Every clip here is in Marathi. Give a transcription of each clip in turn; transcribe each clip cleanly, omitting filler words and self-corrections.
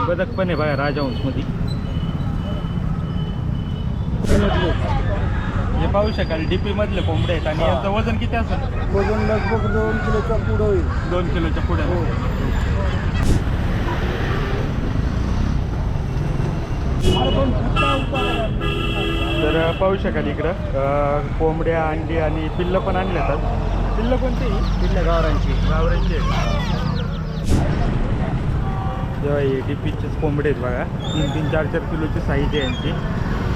बदक पण आहे बघा राजहंसमध्ये. हे पाहू शकाल डीपी मधले कोंबडे आहेत. आणि यांचं वजन किती असेल? वजन लगभग 2 किलोच्या पुढे होईल. 2 किलोच्या पुढे. तर पाहू शकाल इकडं कोंबड्या, अंडी आणि पिल्लं पण आणले जातात. पिल्लं कोणती? पिल्लं गावरांची. गावरांची जेव्हा हे डीपीचेच कोंबडे आहेत बघा. 3-3, 4-4 किलोची साईज आहे यांची.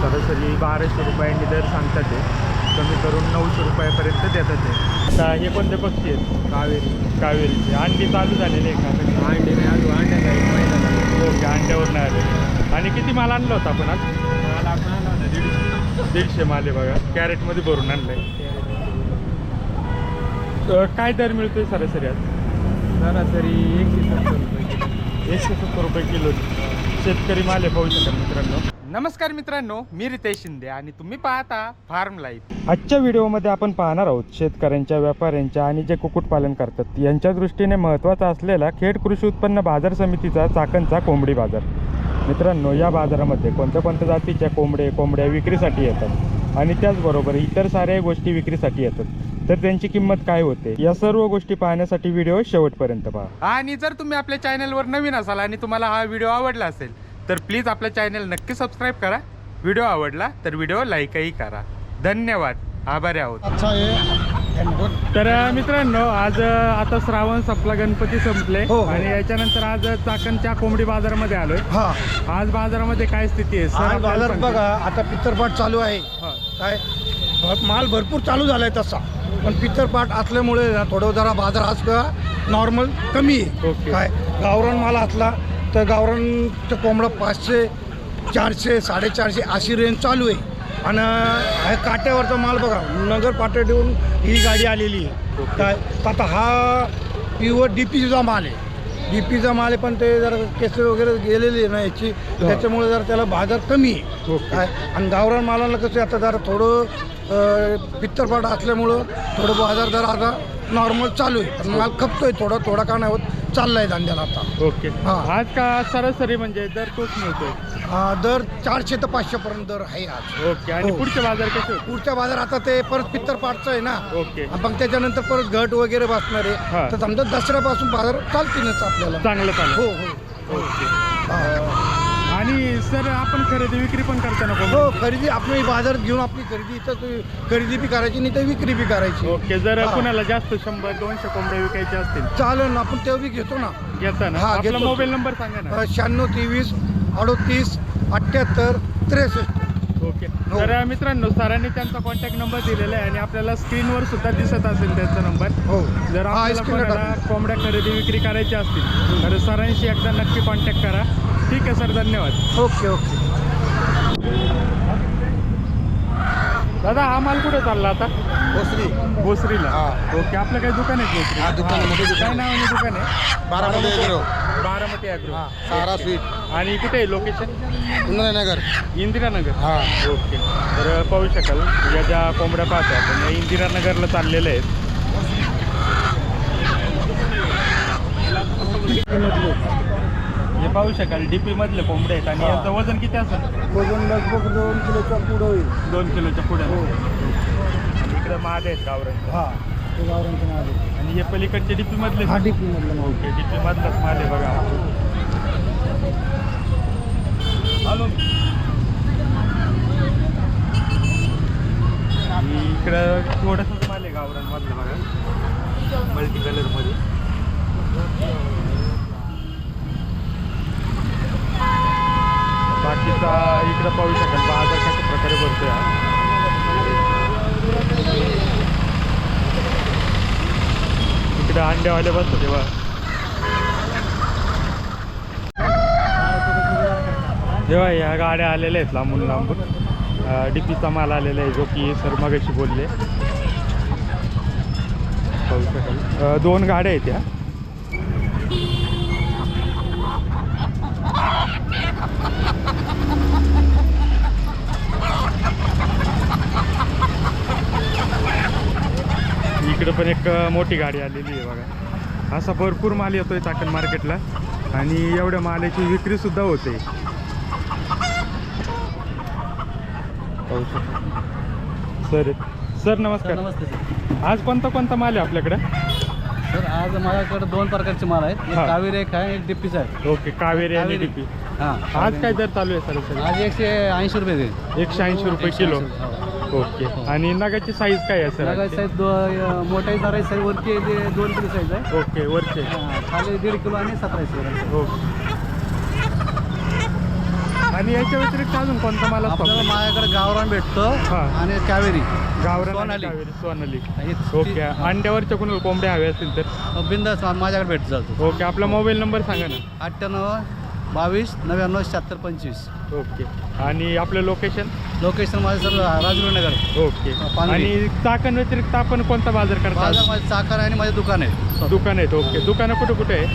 सरासरी 1200 रुपयांनी दर सांगतात ते. कमी करून 900 रुपयापर्यंत देतात ते. आता हे कोणते पक्षी आहेत? कावेरीचे. अंडी चालू झालेले आहे का? अंडे नाही अजून. अंड्याचा 1 महिना झाला. ओके, अंड्यावर नाही आले. आणि किती माल आणला होता आपण आज? 150 माल आहे बघा. कॅरेटमध्ये भरून आणलंय. काय दर मिळतोय सरासरी आज? सरासरी 170 रुपये किलो. 170 रुपये किलो. शेतकरी माल आहे पाहू शकाल मित्रांनो. नमस्कार मित्रांनो, मी रितेश शिंदे आणि तुम्ही पाहता फार्म लाईफ. आजच्या व्हिडिओमध्ये आपण पाहणार आहोत शेतकऱ्यांच्या, व्यापाऱ्यांच्या आणि जे कुक्कुटपालन करतात यांच्या दृष्टीने महत्त्वाचा असलेला खेड कृषी उत्पन्न बाजार समितीचा चाकणचा कोंबडी बाजार. मित्रांनो, या बाजारामध्ये कोणत्या कोणत्या जातीच्या कोंबड्या विक्रीसाठी येतात आणि त्याचबरोबर इतर साऱ्या गोष्टी विक्रीसाठी येतात. तर त्यांची किंमत काय होते या सर्व गोष्टी पाहण्यासाठी व्हिडिओ शेवटपर्यंत पहा. आणि जर तुम्ही आपल्या चॅनलवर नवीन असाल आणि तुम्हाला हा व्हिडिओ आवडला असेल तर प्लीज आपल्या चॅनल नक्की सबस्क्राईब करा. व्हिडिओ आवडला तर व्हिडिओ लाईकही करा. धन्यवाद, आभारी आहोत. अच्छा आहे. तर मित्रांनो, आज आता श्रावण संपला, गणपती संपले. हो. आणि याच्यानंतर आज चाकणच्या कोंबडी बाजारामध्ये आलोय. हा, आज बाजारामध्ये काय स्थिती आहे आज बाजार बघा. आता पित्तरपाट चालू आहे. काय माल भरपूर चालू झालाय तसा, पण पित्तरपाट असल्यामुळे थोडं जरा बाजार आज नॉर्मल कमी आहे. ओके. काय गावरान माल असला तर गावरानचं कोंबडा 500, 400, 450 अशी रेंज चालू आहे. आणि हा काट्यावरचा माल बघा, नगर पाट्यावरून ही गाडी आलेली आहे. काय आता हा प्युअर डीपीचा माल आहे. डीपीचा माल आहे, पण ते जरा केस वगैरे गेलेली आहे ना याची, त्याच्यामुळे जरा त्याला बाजार कमी आहे. काय आणि गावरान मालाला कसं आता जरा थोडं पित्तरपाट असल्यामुळं थोडं बाजार जरा आता नॉर्मल चालू आहे. पण माल खपतोय थोडा का नाही होत, चाललाय धंद्याला आता. ओके. आज का सरासरी म्हणजे दर तोच मिळतोय? दर 400 ते 500 पर्यंत दर आहे आज. ओके. आणि हो. पुढचे बाजार कसे होते? पुढच्या बाजार आता ते परत पित्तरपाटचं आहे ना. ओके. मग त्याच्यानंतर परत घट वगैरे बसणार हा. आहे. तर समजा दसऱ्यापासून बाजार चालतीलच आपल्याला. चांगलं चालेल. हो हो. ओके. आणि सर, आपण खरेदी विक्री पण करताना हो, खरेदी आपली बाजार घेऊन आपली खरेदी इथं खरेदी बी करायची, नाही तर विक्री बी करायची. ओके. जर कुणाला जास्त 100-200 कोंबड्या विकायच्या असतील चालेल ना, आपण तेव्हा बी घेतो ना. घेताना हा, आपला घेतो. मोबाईल नंबर सांगा ना. 96 23 38 78 63. ओके. हो. तर मित्रांनो, सरांनी त्यांचा कॉन्टॅक्ट नंबर दिलेला आहे आणि आपल्याला स्क्रीनवर सुद्धा दिसत असेल त्यांचा नंबर. हो. जर आपल्याला कोणाला कोंबड्या खरेदी विक्री करायची असतील तर सरांशी एकदा नक्की कॉन्टॅक्ट करा. ठीक आहे सर, धन्यवाद. Okay okay. दादा, हा माल कुठे चालला आता? भोसरीला. हा. ओके. आपलं काही दुकान आहे भोसरी? हा, दुकानामध्ये काय नावाने दुकान आहे? बारामती ॲग्रो. बारामती ॲग्रो. सारा स्वीट. आणि कुठे आहे लोकेशन? इंद्रानगर. इंदिरानगर. हा. ओके. तर पाहू शकाल या ज्या कोंबड्या पाहता आपण या इंदिरानगरला चाललेल्या आहेत. हे पाहू शकाल डीपी मधले कोंबडे आहेत. आणि यांचं वजन किती असेल? वजन लगभग 2 किलोच्या पुढे होईल. 2 किलोच्या पुढे. इकडे महाग आहेत गावरांचे. हा, ते गावरांचं माल आहे. आणि हे पलीकडचे डीपी मधले? हा, डीपी मधलं माल. ओके. डीपी मधलाच माल आहे बघा. इकडं थोडंसंच माल आहे गावरान मधलं बघा, मल्टी कलर मध्ये. बाकीचा इकडं पाहू शकाल बाजार कशा प्रकारे भरतोय हा. इकडे अंड्यावाले बसतो तेव्हा. जेव्हा या गाड्या आलेल्या आहेत लांबून लांबून, डीपीचा माल आलेला आहे जो की सर मगाशी बोलले. पाहू शकाल 2 गाड्या आहेत त्या. इकडे पण एक मोठी गाडी आलेली आहे बघा. असा भरपूर माल येतोय चाकण मार्केटला. आणि एवढ्या मालाची विक्री सुद्धा होते. पाहू शकता. सर नमस्कार. नमस्ते सर. आज कोणता माल आहे आपल्याकडे? सर आज माझ्याकडे 2 प्रकारचे माल आहेत. एक हा. कावेरी एक आहे, एक डिप्पीचा आहे. ओके, कावेरी आणि कावेरी. डीपी. हां. आज काय दर चालू आहे सर? आज 180 रुपये दे. 180 रुपये किलो. ओके. आणि नगाची साईज काय आहे सर? नगाची साईज मोठाई जरा साईज वरती 2 किलो साईज आहे. ओके, वरचे. हां, खाली 1.5 किलो आणि 17 ओके. आणि याच्या व्यतिरिक्त अजून कोणता माल असतो आपल्याला माझ्याकडे गावरान भेटतो हा. आणि कावेरी गावरान आणि सोनाली. कावेरी, सोनाली. हे ओके. अंड्यावरच्या कोणाला कोंबड्या हव्या असतील तर? बिंदास माझ्याकडे भेटत जातो. ओके. आपला मोबाईल नंबर सांगा ना. 98 22 99 76 25. ओके. आणि आपलं लोकेशन? लोकेशन माझं सर राजगुरुनगर. ओके. पानवी. आणि चाकण व्यतिरिक्त आपण कोणता बाजार करता? माझं माझं चाकर आहे आणि माझे दुकान आहे. दुकान आहेत. ओके. दुकानं कुठे कुठे आहे?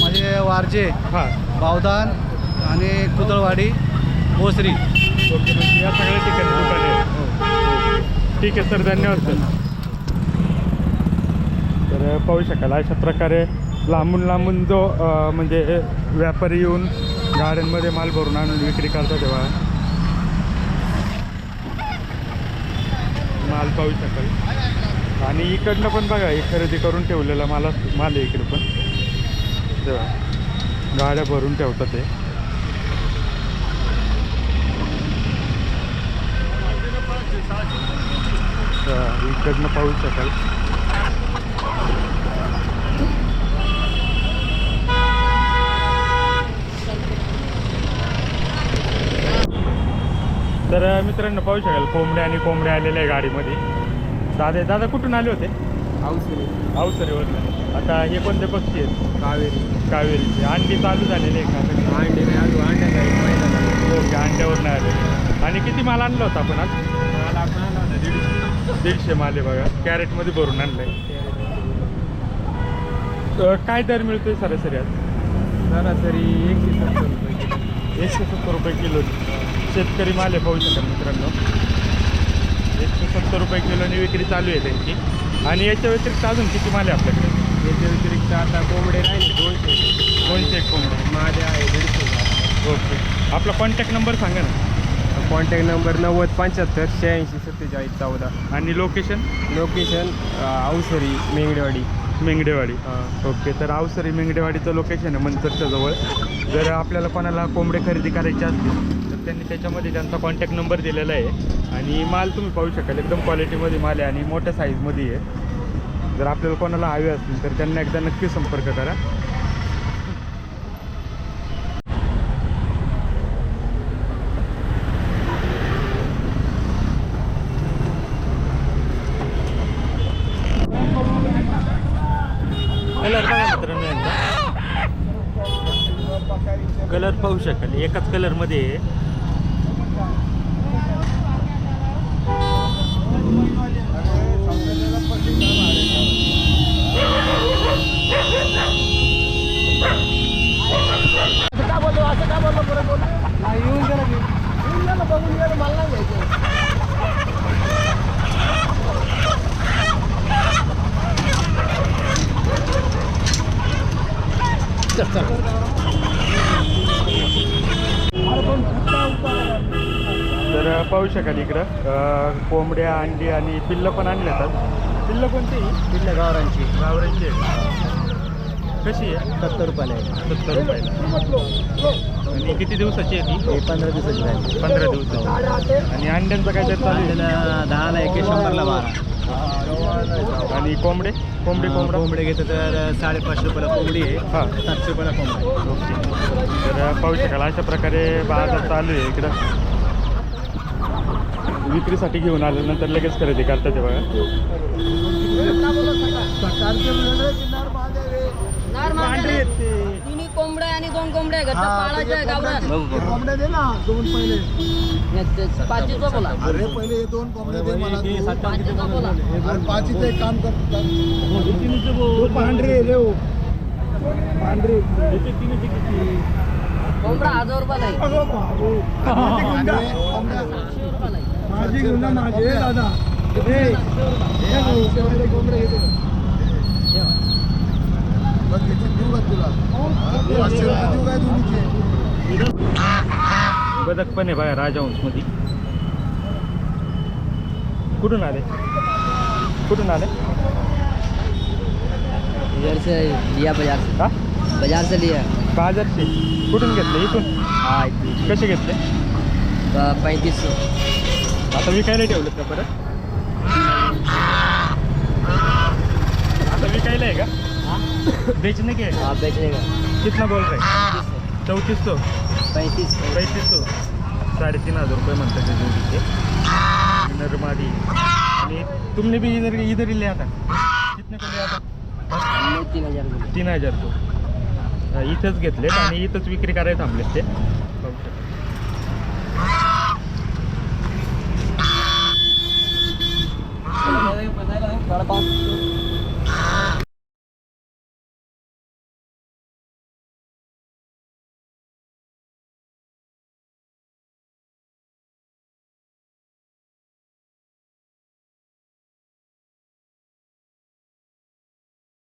माझे वारजे, हां. बावदान आणि कुदळवाडी, ओसरी. ओके. म्हणजे या सगळ्या ठिकाणी दुकान आहे. ठीक आहे सर, धन्यवाद सर. तर पाहू शकाल अशा प्रकारे लांबून जो म्हणजे व्यापारी येऊन गाड्यांमध्ये माल भरून आणून विक्री करतात तेव्हा माल पाहू शकाल. आणि इकडनं पण बघा, हे खरेदी करून ठेवलेला माल आहे इकडे पण. तेव्हा गाड्या भरून ठेवतात ते. इकडनं पाहू शकाल. तर मित्रांनो पाहू शकाल कोंबड्या आलेल्या आहे गाडीमध्ये. दादा कुठून आले होते? अवसरीवरून. आता हे कोणते पक्षी आहेत? कावेरीचे. अंडी चालू झालेले आहे का? ओके, अंड्यावरून आले. आणि किती माल आणला होता आपण आज? 150 माल आहे बघा, कॅरेटमध्ये भरून आणलं आहे. काय दर मिळतोय सरासरी आज? सरासरी 170 रुपये. 170 रुपये किलो. शेतकरी माल आहे पाहू शकाल मित्रांनो. 170 रुपये किलोनी विक्री चालू आहे त्यांची. आणि याच्या व्यतिरिक्त अजून किती माल आहे आपल्याकडे? याच्या व्यतिरिक्त आता कोंबडे राहिले 200 कोंबडे. माझे आहे 150. ओके. आपला कॉन्टॅक्ट नंबर सांगा ना. Contact number 90 75 86 47 14. आणि लोकेशन? लोकेशन अवसरी मेंगडेवाडी. ओके. तर अवसरी मेंगडेवाडीचं लोकेशन आहे मंचरच्या जवळ. जर आपल्याला कोणाला कोंबडे खरेदी करायचे असतील तर त्यांनी त्याच्यामध्ये त्यांचा कॉन्टॅक्ट नंबर दिलेला आहे. आणि माल तुम्ही पाहू शकाल एकदम क्वालिटीमध्ये माल आहे आणि मोठ्या साईजमध्ये आहे. जर आपल्याला कोणाला हवे असतील तर त्यांना एकदा नक्की संपर्क करा. कलर बघा मित्रांनो, यांचा कलर पाहू शकाल एकाच कलरमध्ये आहे. तर पाहू शकाल इकडं कोंबड्या, अंडी आणि पिल्लं पण आणले जातात. पिल्लं कोणती? पिल्ले गावरांची कशी आहे? 70 रुपयाला आहे. 70 रुपयाला. आणि किती दिवसाची आहे ती? 15 दिवसाची आहे. 15 दिवसाची. आणि अंड्यांचं काय दर चालू आहे? 10ला 1 100ला 12. आणि कोंबडे कोंबडे घेतो तर 550 रुपयाला कोंबडी आहे. हां. 700 रुपयाला कोंबडी. ओके. तर पाहू शकाल अशा प्रकारे बाजार चालू आहे इकडं. विक्रीसाठी घेऊन आल्यानंतर लगेच खरेदी करतात ते बघा. तिन्ही कोंबड्या आणि 2 कोंबड्या घरच्या पाळायच्या गावरान. कोंबड्या दे ना 2 पहिले. पाचीचं बोला. अरे पहिले हे 2 कोंबड्या दे मला. पाचीचं बोला. आणि पाचीचं एक काम करतात. पांढरे रे हो. पांढरे. कोंबडा 1000 रुपयाला आहे. माझी घेऊन ना माझे दादा. हे कोंबडे घेतो. बदक पण आहे बघा राजहंस मध्ये. कुठून आले? कुठून आले? इधर से लिया बाजार से. हा बाजार से लिया. बाजारचे. कुठून घेतले? इथून. हाँ कसे घेतले? 3500. आता विकायला ठेवलं का परत? आता विकायला आहे का? बेचने के? हाँ बेचने का. कितना बोल रहे? 3400. 3500. 3500. 3500 रुपये म्हणतात ते जोडीचे. नरमादी. आणि तुमने भी इधर ही लिया था. कितने को लिया था? हमने 3000 बोला. 3000 को. इथंच घेतलेत आणि इथंच विक्री करायला थांबलेत ते. पाहू शकता. साढ़े 500.